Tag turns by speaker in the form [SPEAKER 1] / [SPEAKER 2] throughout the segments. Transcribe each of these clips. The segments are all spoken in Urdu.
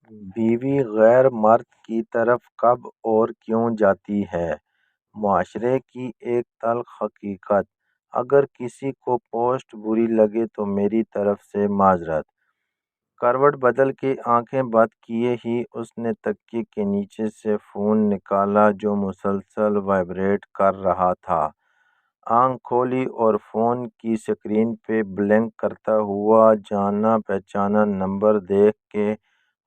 [SPEAKER 1] بیوی غیر مرد کی طرف کب اور کیوں جاتی ہے؟ معاشرے کی ایک تلخ حقیقت۔ اگر کسی کو پوسٹ بری لگے تو میری طرف سے معذرت۔ کروٹ بدل کے آنکھیں بند کیے ہی اس نے تکیے کے نیچے سے فون نکالا جو مسلسل وائبریٹ کر رہا تھا۔ آنکھ کھولی اور فون کی اسکرین پہ بلنک کرتا ہوا جانا پہچانا نمبر دیکھ کے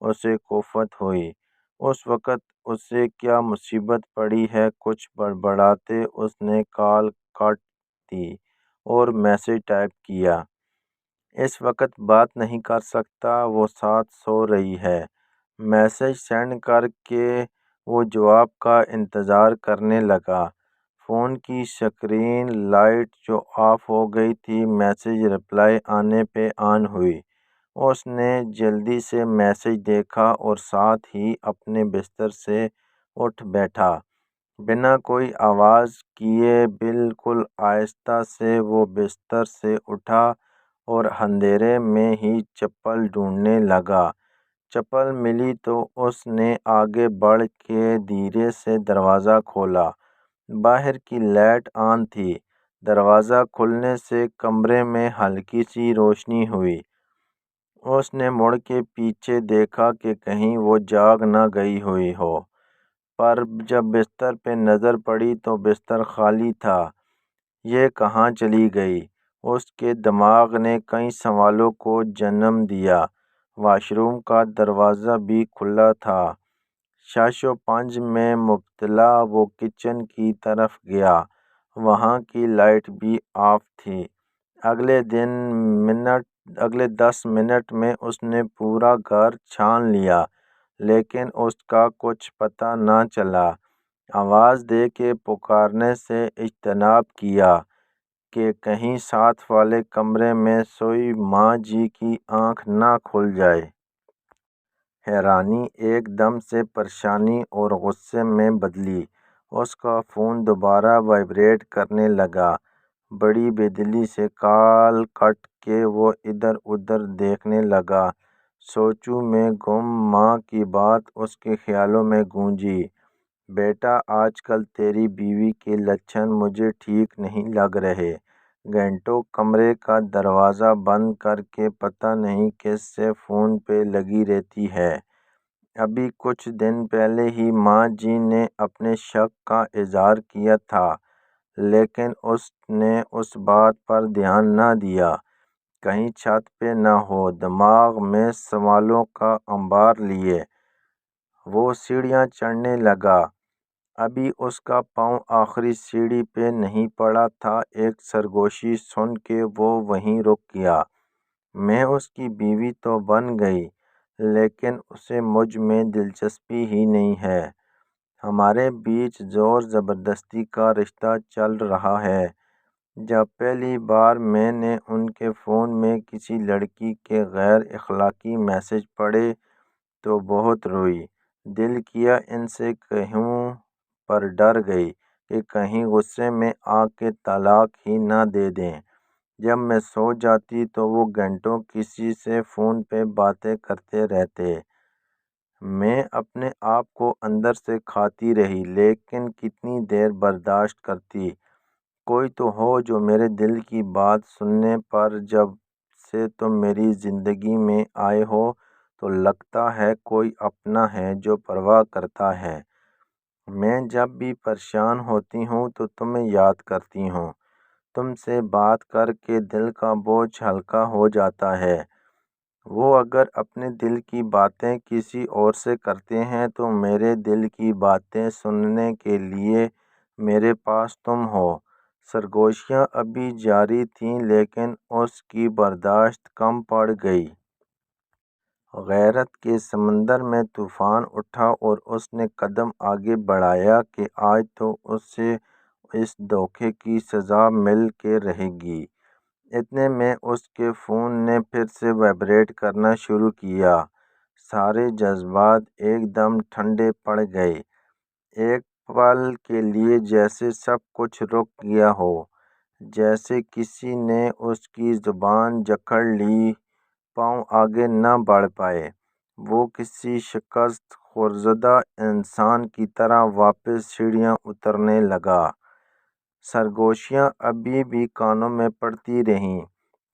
[SPEAKER 1] اسے کوفت ہوئی۔ اس وقت اسے کیا مصیبت پڑی ہے؟ کچھ بڑبڑاتے اس نے کال کاٹ دی اور میسج ٹائپ کیا، اس وقت بات نہیں کر سکتا، وہ ساتھ سو رہی ہے۔ میسج سینڈ کر کے وہ جواب کا انتظار کرنے لگا۔ فون کی اسکرین لائٹ جو آف ہو گئی تھی، میسج رپلائی آنے پہ آن ہوئی۔ اس نے جلدی سے میسج دیکھا اور ساتھ ہی اپنے بستر سے اٹھ بیٹھا۔ بنا کوئی آواز کیے بالکل آہستہ سے وہ بستر سے اٹھا اور اندھیرے میں ہی چپل ڈھونڈنے لگا۔ چپل ملی تو اس نے آگے بڑھ کے دھیرے سے دروازہ کھولا۔ باہر کی لائٹ آن تھی۔ دروازہ کھلنے سے کمرے میں ہلکی سی روشنی ہوئی۔ اس نے مڑ کے پیچھے دیکھا کہ کہیں وہ جاگ نہ گئی ہوئی ہو، پر جب بستر پہ نظر پڑی تو بستر خالی تھا۔ یہ کہاں چلی گئی؟ اس کے دماغ نے کئی سوالوں کو جنم دیا۔ واش روم کا دروازہ بھی کھلا تھا۔ شش و پنج میں مبتلا وہ کچن کی طرف گیا۔ وہاں کی لائٹ بھی آف تھی۔ اگلے 10 منٹ میں اس نے پورا گھر چھان لیا، لیکن اس کا کچھ پتہ نہ چلا۔ آواز دے کے پکارنے سے اجتناب کیا کہ کہیں ساتھ والے کمرے میں سوئی ماں جی کی آنکھ نہ کھل جائے۔ حیرانی ایک دم سے پریشانی اور غصے میں بدلی۔ اس کا فون دوبارہ وائبریٹ کرنے لگا۔ بڑی بے دلی سے کال کٹ کے وہ ادھر ادھر دیکھنے لگا۔ سوچوں میں گم ماں کی بات اس کے خیالوں میں گونجی۔ بیٹا، آج کل تیری بیوی کے لچھن مجھے ٹھیک نہیں لگ رہے۔ گھنٹوں کمرے کا دروازہ بند کر کے پتہ نہیں کس سے فون پہ لگی رہتی ہے۔ ابھی کچھ دن پہلے ہی ماں جی نے اپنے شک کا اظہار کیا تھا، لیکن اس نے اس بات پر دھیان نہ دیا۔ کہیں چھت پہ نہ ہو۔ دماغ میں سوالوں کا انبار لیے وہ سیڑھیاں چڑھنے لگا۔ ابھی اس کا پاؤں آخری سیڑھی پہ نہیں پڑا تھا، ایک سرگوشی سن کے وہ وہیں رک گیا۔ میں اس کی بیوی تو بن گئی، لیکن اسے مجھ میں دلچسپی ہی نہیں ہے۔ ہمارے بیچ زور زبردستی کا رشتہ چل رہا ہے۔ جب پہلی بار میں نے ان کے فون میں کسی لڑکی کے غیر اخلاقی میسج پڑھے تو بہت روئی۔ دل کیا ان سے کہوں، پر ڈر گئی کہ کہیں غصے میں آ کے طلاق ہی نہ دے دیں۔ جب میں سو جاتی تو وہ گھنٹوں کسی سے فون پہ باتیں کرتے رہتے۔ میں اپنے آپ کو اندر سے کھاتی رہی، لیکن کتنی دیر برداشت کرتی؟ کوئی تو ہو جو میرے دل کی بات سننے پر جب سے تم میری زندگی میں آئے ہو تو لگتا ہے کوئی اپنا ہے جو پرواہ کرتا ہے۔ میں جب بھی پریشان ہوتی ہوں تو تمہیں یاد کرتی ہوں۔ تم سے بات کر کے دل کا بوجھ ہلکا ہو جاتا ہے۔ وہ اگر اپنے دل کی باتیں کسی اور سے کرتے ہیں تو میرے دل کی باتیں سننے کے لیے میرے پاس تم ہو۔ سرگوشیاں ابھی جاری تھیں، لیکن اس کی برداشت کم پڑ گئی۔ غیرت کے سمندر میں طوفان اٹھا اور اس نے قدم آگے بڑھایا کہ آج تو اسے اس دھوکے کی سزا مل کے رہے گی۔ اتنے میں اس کے فون نے پھر سے وائبریٹ کرنا شروع کیا۔ سارے جذبات ایک دم ٹھنڈے پڑ گئے۔ ایک پل کے لیے جیسے سب کچھ رک گیا ہو، جیسے کسی نے اس کی زبان جکڑ لی۔ پاؤں آگے نہ بڑھ پائے۔ وہ کسی شکست خوردزدہ انسان کی طرح واپس سیڑھیاں اترنے لگا۔ سرگوشیاں ابھی بھی کانوں میں پڑتی رہیں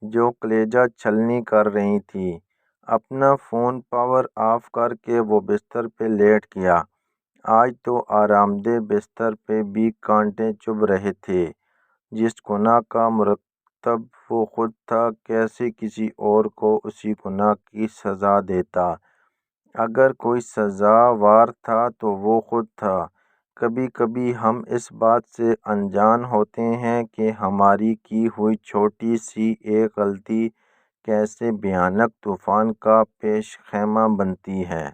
[SPEAKER 1] جو کلیجہ چھلنی کر رہی تھیں۔ اپنا فون پاور آف کر کے وہ بستر پہ لیٹ گیا۔ آج تو آرام دہ بستر پہ بھی کانٹے چبھ رہے تھے۔ جس گناہ کا مرتکب وہ خود تھا، کیسے کسی اور کو اسی گناہ کی سزا دیتا؟ اگر کوئی سزاوار تھا تو وہ خود تھا۔ کبھی کبھی ہم اس بات سے انجان ہوتے ہیں کہ ہماری کی ہوئی چھوٹی سی ایک غلطی کیسے بھیانک طوفان کا پیش خیمہ بنتی ہے۔